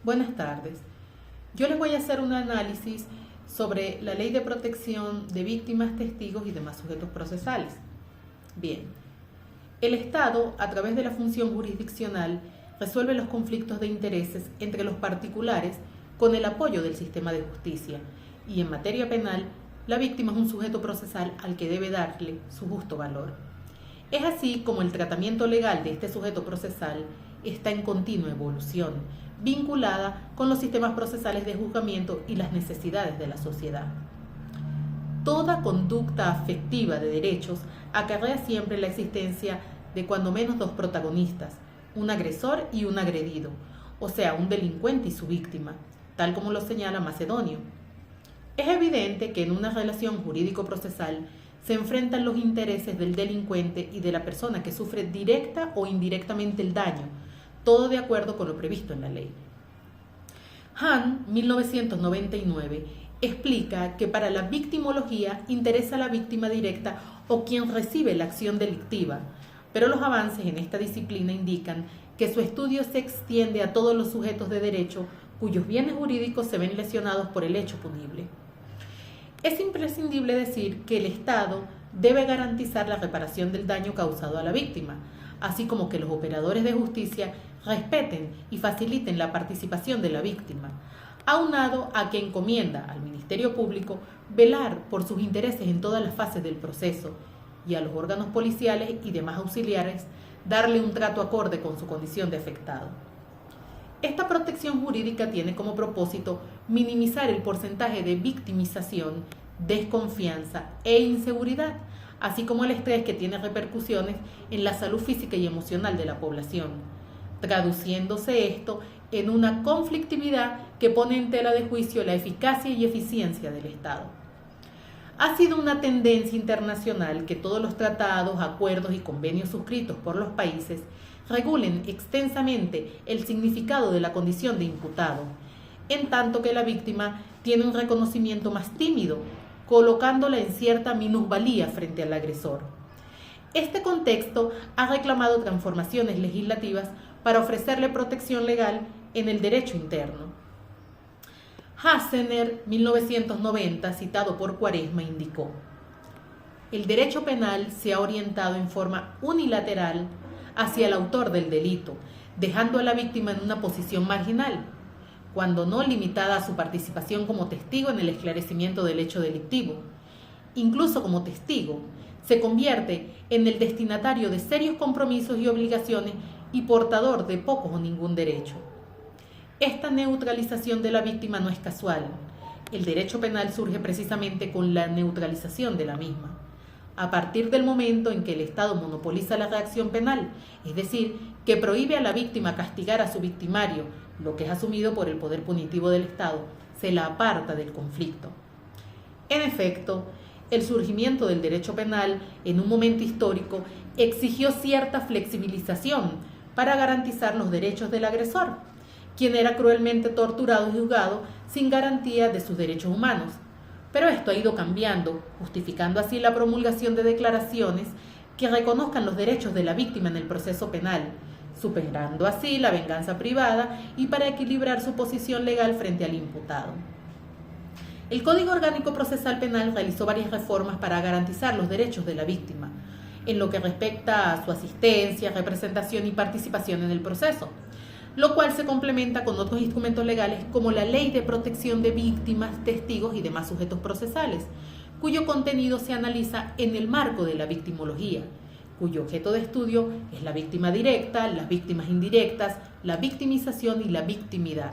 Buenas tardes. Yo les voy a hacer un análisis sobre la Ley de Protección de Víctimas, Testigos y demás sujetos procesales. Bien, el Estado, a través de la función jurisdiccional, resuelve los conflictos de intereses entre los particulares con el apoyo del sistema de justicia, y en materia penal, la víctima es un sujeto procesal al que debe darle su justo valor. Es así como el tratamiento legal de este sujeto procesal está en continua evolución, vinculada con los sistemas procesales de juzgamiento y las necesidades de la sociedad. Toda conducta afectiva de derechos acarrea siempre la existencia de cuando menos dos protagonistas, un agresor y un agredido, o sea, un delincuente y su víctima, tal como lo señala Macedonio. Es evidente que en una relación jurídico-procesal se enfrentan los intereses del delincuente y de la persona que sufre directa o indirectamente el daño, todo de acuerdo con lo previsto en la ley. Hahn, 1999, explica que para la victimología interesa la víctima directa o quien recibe la acción delictiva, pero los avances en esta disciplina indican que su estudio se extiende a todos los sujetos de derecho cuyos bienes jurídicos se ven lesionados por el hecho punible. Es imprescindible decir que el Estado debe garantizar la reparación del daño causado a la víctima, así como que los operadores de justicia respeten y faciliten la participación de la víctima, aunado a que encomienda al Ministerio Público velar por sus intereses en todas las fases del proceso y a los órganos policiales y demás auxiliares darle un trato acorde con su condición de afectado. Esta protección jurídica tiene como propósito minimizar el porcentaje de victimización, desconfianza e inseguridad, así como el estrés que tiene repercusiones en la salud física y emocional de la población, traduciéndose esto en una conflictividad que pone en tela de juicio la eficacia y eficiencia del Estado. Ha sido una tendencia internacional que todos los tratados, acuerdos y convenios suscritos por los países regulen extensamente el significado de la condición de imputado, en tanto que la víctima tiene un reconocimiento más tímido, colocándola en cierta minusvalía frente al agresor. Este contexto ha reclamado transformaciones legislativas para ofrecerle protección legal en el derecho interno. Hassener, 1990, citado por Cuaresma, indicó: el derecho penal se ha orientado en forma unilateral hacia el autor del delito, dejando a la víctima en una posición marginal, cuando no limitada a su participación como testigo en el esclarecimiento del hecho delictivo. Incluso como testigo, se convierte en el destinatario de serios compromisos y obligaciones y portador de pocos o ningún derecho. Esta neutralización de la víctima no es casual. El derecho penal surge precisamente con la neutralización de la misma. A partir del momento en que el Estado monopoliza la reacción penal, es decir, que prohíbe a la víctima castigar a su victimario, lo que es asumido por el poder punitivo del Estado, se la aparta del conflicto. En efecto, el surgimiento del derecho penal en un momento histórico exigió cierta flexibilización para garantizar los derechos del agresor, quien era cruelmente torturado y juzgado sin garantía de sus derechos humanos. Pero esto ha ido cambiando, justificando así la promulgación de declaraciones que reconozcan los derechos de la víctima en el proceso penal, superando así la venganza privada y para equilibrar su posición legal frente al imputado. El Código Orgánico Procesal Penal realizó varias reformas para garantizar los derechos de la víctima, en lo que respecta a su asistencia, representación y participación en el proceso, lo cual se complementa con otros instrumentos legales como la Ley de Protección de Víctimas, Testigos y demás sujetos procesales, cuyo contenido se analiza en el marco de la victimología, cuyo objeto de estudio es la víctima directa, las víctimas indirectas, la victimización y la victimidad.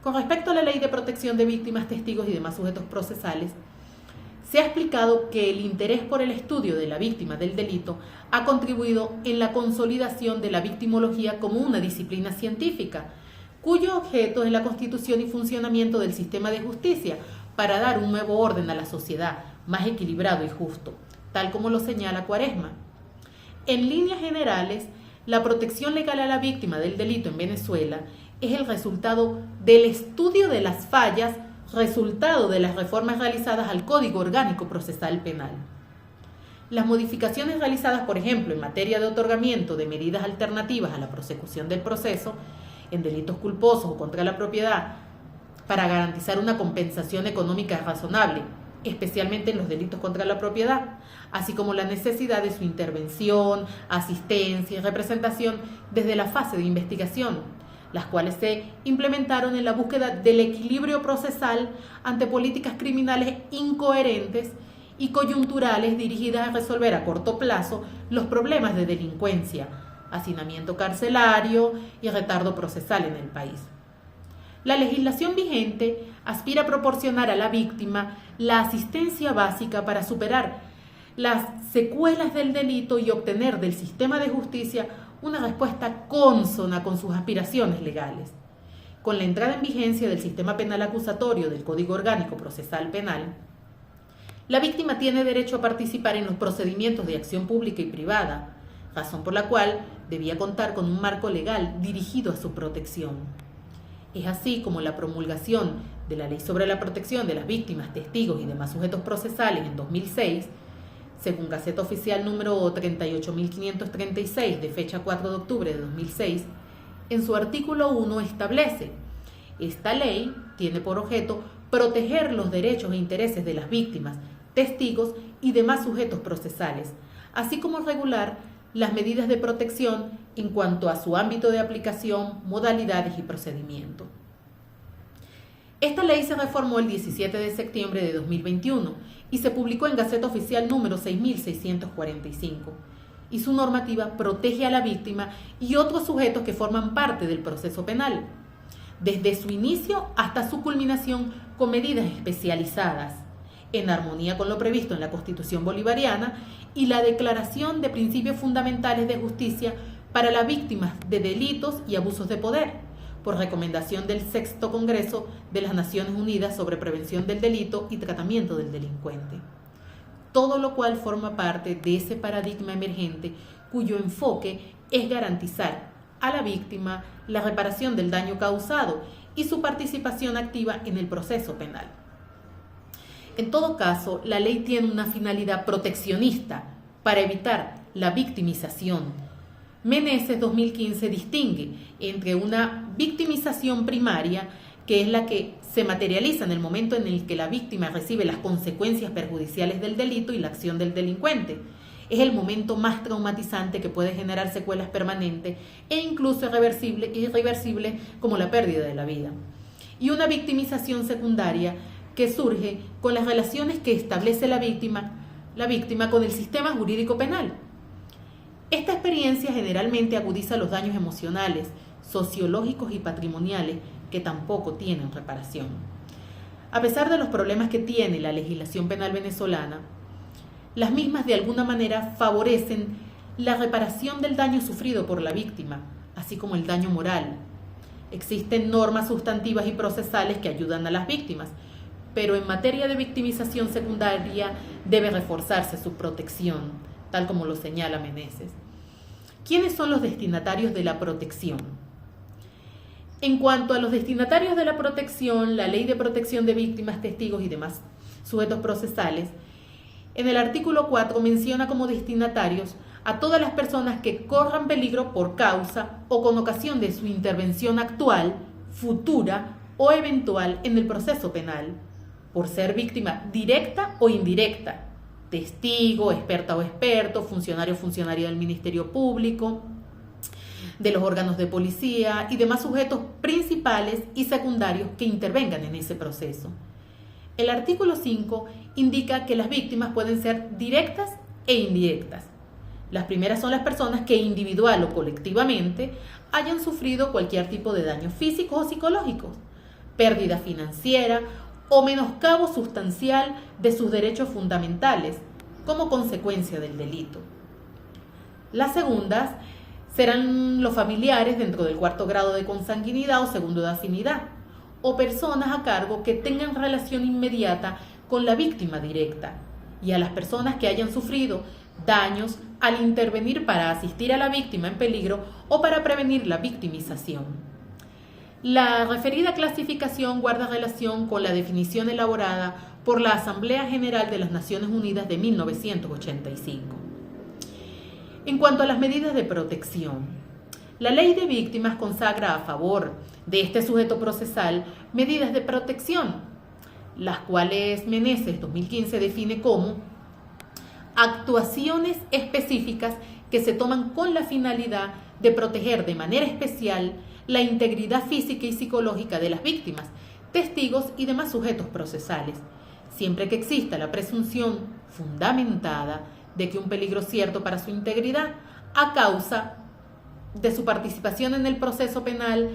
Con respecto a la Ley de Protección de Víctimas, Testigos y demás sujetos procesales, se ha explicado que el interés por el estudio de la víctima del delito ha contribuido en la consolidación de la victimología como una disciplina científica, cuyo objeto es la constitución y funcionamiento del sistema de justicia para dar un nuevo orden a la sociedad, más equilibrado y justo, tal como lo señala Cuaresma. En líneas generales, la protección legal a la víctima del delito en Venezuela es el resultado del estudio de las fallas resultado de las reformas realizadas al Código Orgánico Procesal Penal. Las modificaciones realizadas, por ejemplo, en materia de otorgamiento de medidas alternativas a la prosecución del proceso en delitos culposos o contra la propiedad para garantizar una compensación económica razonable, especialmente en los delitos contra la propiedad, así como la necesidad de su intervención, asistencia y representación desde la fase de investigación, las cuales se implementaron en la búsqueda del equilibrio procesal ante políticas criminales incoherentes y coyunturales dirigidas a resolver a corto plazo los problemas de delincuencia, hacinamiento carcelario y retardo procesal en el país. La legislación vigente aspira a proporcionar a la víctima la asistencia básica para superar las secuelas del delito y obtener del sistema de justicia una respuesta consona con sus aspiraciones legales. Con la entrada en vigencia del sistema penal acusatorio del Código Orgánico Procesal Penal, la víctima tiene derecho a participar en los procedimientos de acción pública y privada, razón por la cual debía contar con un marco legal dirigido a su protección. Es así como la promulgación de la Ley sobre la Protección de las Víctimas, Testigos y demás Sujetos Procesales en 2006, según Gaceta Oficial número 38.536 de fecha 4 de octubre de 2006, en su artículo 1 establece: esta ley tiene por objeto proteger los derechos e intereses de las víctimas, testigos y demás sujetos procesales, así como regular las medidas de protección en cuanto a su ámbito de aplicación, modalidades y procedimiento. Esta ley se reformó el 17 de septiembre de 2021 y se publicó en Gaceta Oficial número 6645, y su normativa protege a la víctima y otros sujetos que forman parte del proceso penal, desde su inicio hasta su culminación, con medidas especializadas, en armonía con lo previsto en la Constitución bolivariana y la Declaración de Principios Fundamentales de Justicia para las víctimas de delitos y abusos de poder, por recomendación del Sexto Congreso de las Naciones Unidas sobre Prevención del Delito y Tratamiento del Delincuente. Todo lo cual forma parte de ese paradigma emergente cuyo enfoque es garantizar a la víctima la reparación del daño causado y su participación activa en el proceso penal. En todo caso, la ley tiene una finalidad proteccionista para evitar la victimización. Meneses 2015 distingue entre una victimización primaria, que es la que se materializa en el momento en el que la víctima recibe las consecuencias perjudiciales del delito y la acción del delincuente. Es el momento más traumatizante que puede generar secuelas permanentes e incluso irreversibles como la pérdida de la vida. Y una victimización secundaria que surge con las relaciones que establece la víctima con el sistema jurídico penal. Esta experiencia generalmente agudiza los daños emocionales, sociológicos y patrimoniales que tampoco tienen reparación. A pesar de los problemas que tiene la legislación penal venezolana, las mismas de alguna manera favorecen la reparación del daño sufrido por la víctima, así como el daño moral. Existen normas sustantivas y procesales que ayudan a las víctimas, pero en materia de victimización secundaria debe reforzarse su protección, tal como lo señala Meneses. ¿Quiénes son los destinatarios de la protección? En cuanto a los destinatarios de la protección, la Ley de Protección de Víctimas, Testigos y demás Sujetos Procesales, en el artículo 4 menciona como destinatarios a todas las personas que corran peligro por causa o con ocasión de su intervención actual, futura o eventual en el proceso penal, por ser víctima directa o indirecta, testigo, experta o experto, funcionario o funcionaria del Ministerio Público, de los órganos de policía y demás sujetos principales y secundarios que intervengan en ese proceso. El artículo 5 indica que las víctimas pueden ser directas e indirectas. Las primeras son las personas que individual o colectivamente hayan sufrido cualquier tipo de daños físicos o psicológicos, pérdida financiera o menoscabo sustancial de sus derechos fundamentales como consecuencia del delito. Las segundas serán los familiares dentro del cuarto grado de consanguinidad o segundo de afinidad, o personas a cargo que tengan relación inmediata con la víctima directa, y a las personas que hayan sufrido daños al intervenir para asistir a la víctima en peligro o para prevenir la victimización. La referida clasificación guarda relación con la definición elaborada por la Asamblea General de las Naciones Unidas de 1985. En cuanto a las medidas de protección, La ley de víctimas consagra a favor de este sujeto procesal medidas de protección, las cuales Meneses 2015 define como actuaciones específicas que se toman con la finalidad de proteger de manera especial la integridad física y psicológica de las víctimas, testigos y demás sujetos procesales, siempre que exista la presunción fundamentada de que un peligro cierto para su integridad a causa de su participación en el proceso penal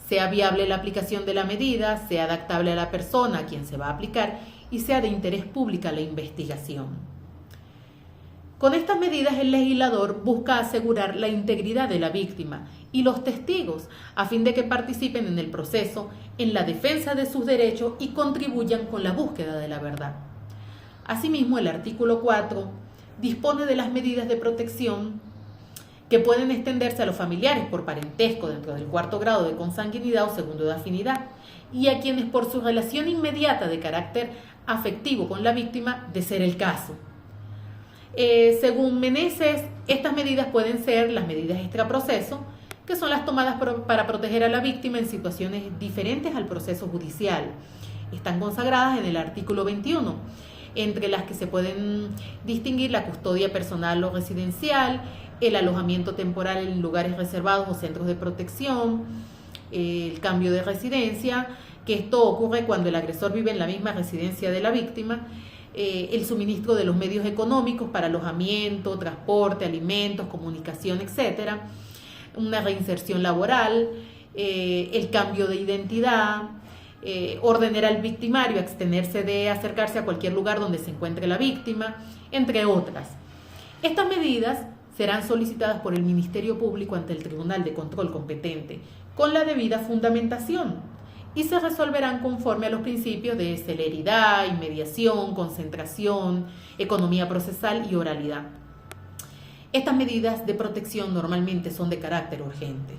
sea viable la aplicación de la medida, sea adaptable a la persona a quien se va a aplicar y sea de interés público la investigación. Con estas medidas el legislador busca asegurar la integridad de la víctima y los testigos a fin de que participen en el proceso, en la defensa de sus derechos y contribuyan con la búsqueda de la verdad. Asimismo, el artículo 4 dispone de las medidas de protección que pueden extenderse a los familiares por parentesco dentro del 4º grado de consanguinidad o 2º de afinidad y a quienes por su relación inmediata de carácter afectivo con la víctima, de ser el caso. Según Meneses, estas medidas pueden ser las medidas extraproceso, que son las tomadas para proteger a la víctima en situaciones diferentes al proceso judicial. Están consagradas en el artículo 21, entre las que se pueden distinguir la custodia personal o residencial, el alojamiento temporal en lugares reservados o centros de protección, el cambio de residencia, que esto ocurre cuando el agresor vive en la misma residencia de la víctima, el suministro de los medios económicos para alojamiento, transporte, alimentos, comunicación, etc., una reinserción laboral, el cambio de identidad, ordenar al victimario a abstenerse de acercarse a cualquier lugar donde se encuentre la víctima, entre otras. Estas medidas serán solicitadas por el Ministerio Público ante el Tribunal de Control competente, con la debida fundamentación, y se resolverán conforme a los principios de celeridad, inmediación, concentración, economía procesal y oralidad. Estas medidas de protección normalmente son de carácter urgente.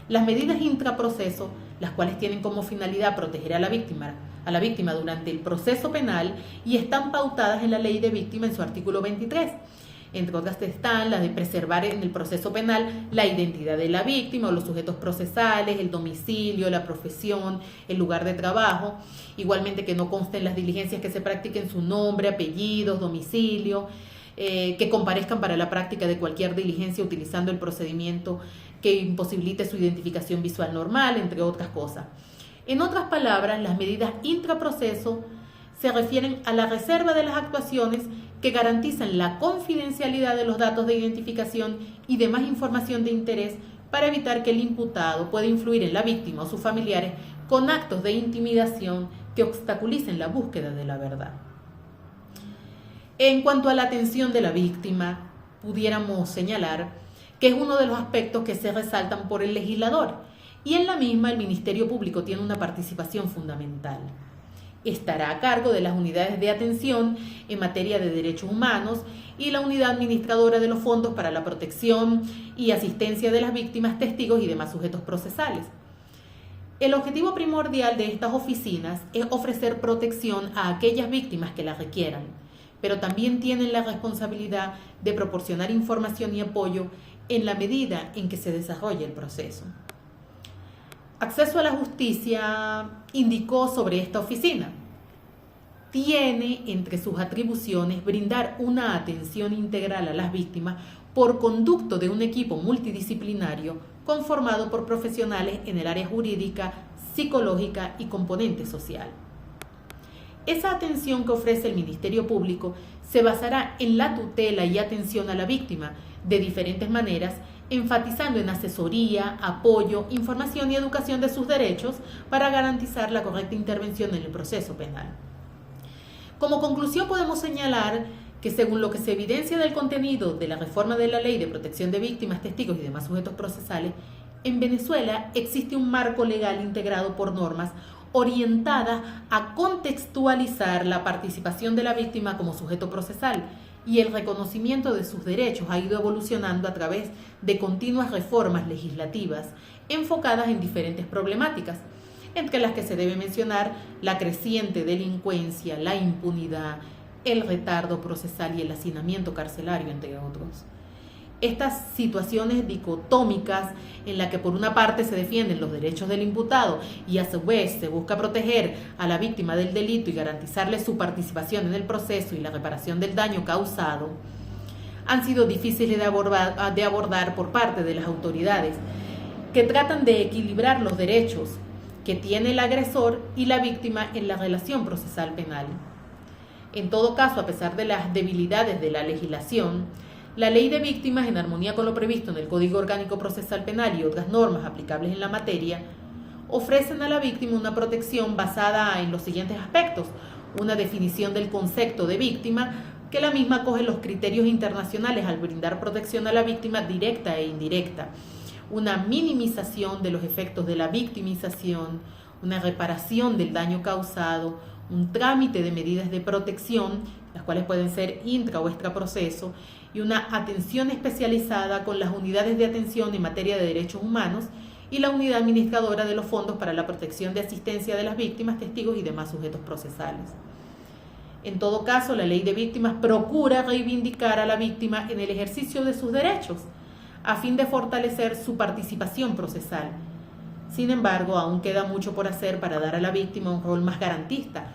Las medidas intraproceso, las cuales tienen como finalidad proteger a la víctima durante el proceso penal y están pautadas en la Ley de Víctima en su artículo 23. Entre otras están las de preservar en el proceso penal la identidad de la víctima o los sujetos procesales, el domicilio, la profesión, el lugar de trabajo, igualmente que no consten las diligencias que se practiquen su nombre, apellidos, domicilio, que comparezcan para la práctica de cualquier diligencia utilizando el procedimiento que imposibilite su identificación visual normal, entre otras cosas. En otras palabras, las medidas intraproceso se refieren a la reserva de las actuaciones que garantizan la confidencialidad de los datos de identificación y demás información de interés para evitar que el imputado pueda influir en la víctima o sus familiares con actos de intimidación que obstaculicen la búsqueda de la verdad. En cuanto a la atención de la víctima, pudiéramos señalar que es uno de los aspectos que se resaltan por el legislador y en la misma el Ministerio Público tiene una participación fundamental. Estará a cargo de las unidades de atención en materia de derechos humanos y la unidad administradora de los fondos para la protección y asistencia de las víctimas, testigos y demás sujetos procesales. El objetivo primordial de estas oficinas es ofrecer protección a aquellas víctimas que la requieran, pero también tienen la responsabilidad de proporcionar información y apoyo en la medida en que se desarrolle el proceso. Acceso a la Justicia indicó sobre esta oficina: tiene entre sus atribuciones brindar una atención integral a las víctimas por conducto de un equipo multidisciplinario conformado por profesionales en el área jurídica, psicológica y componente social. Esa atención que ofrece el Ministerio Público se basará en la tutela y atención a la víctima de diferentes maneras, enfatizando en asesoría, apoyo, información y educación de sus derechos para garantizar la correcta intervención en el proceso penal. Como conclusión podemos señalar que según lo que se evidencia del contenido de la reforma de la Ley de Protección de Víctimas, Testigos y demás sujetos procesales, en Venezuela existe un marco legal integrado por normas orientadas a contextualizar la participación de la víctima como sujeto procesal, y el reconocimiento de sus derechos ha ido evolucionando a través de continuas reformas legislativas enfocadas en diferentes problemáticas, entre las que se debe mencionar la creciente delincuencia, la impunidad, el retardo procesal y el hacinamiento carcelario, entre otros. Estas situaciones dicotómicas en las que por una parte se defienden los derechos del imputado y a su vez se busca proteger a la víctima del delito y garantizarle su participación en el proceso y la reparación del daño causado, han sido difíciles de abordar por parte de las autoridades, que tratan de equilibrar los derechos que tiene el agresor y la víctima en la relación procesal penal. En todo caso, a pesar de las debilidades de la legislación, la Ley de Víctimas, en armonía con lo previsto en el Código Orgánico Procesal Penal y otras normas aplicables en la materia, ofrecen a la víctima una protección basada en los siguientes aspectos: una definición del concepto de víctima, que la misma acoge los criterios internacionales al brindar protección a la víctima directa e indirecta, una minimización de los efectos de la victimización, una reparación del daño causado, un trámite de medidas de protección, las cuales pueden ser intra o extraproceso, y una atención especializada con las unidades de atención en materia de derechos humanos y la unidad administradora de los fondos para la protección de asistencia de las víctimas, testigos y demás sujetos procesales. En todo caso, la Ley de Víctimas procura reivindicar a la víctima en el ejercicio de sus derechos, a fin de fortalecer su participación procesal. Sin embargo, aún queda mucho por hacer para dar a la víctima un rol más garantista,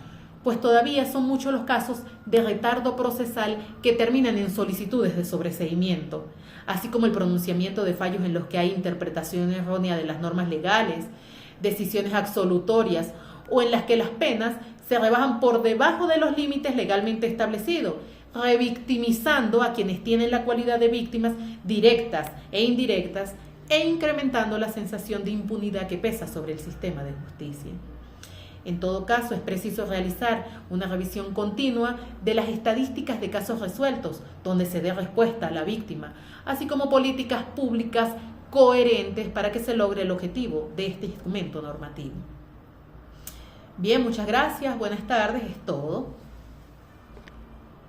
pues todavía son muchos los casos de retardo procesal que terminan en solicitudes de sobreseimiento, así como el pronunciamiento de fallos en los que hay interpretación errónea de las normas legales, decisiones absolutorias o en las que las penas se rebajan por debajo de los límites legalmente establecidos, revictimizando a quienes tienen la cualidad de víctimas directas e indirectas e incrementando la sensación de impunidad que pesa sobre el sistema de justicia. En todo caso, es preciso realizar una revisión continua de las estadísticas de casos resueltos, donde se dé respuesta a la víctima, así como políticas públicas coherentes para que se logre el objetivo de este instrumento normativo. Bien, muchas gracias, buenas tardes, es todo.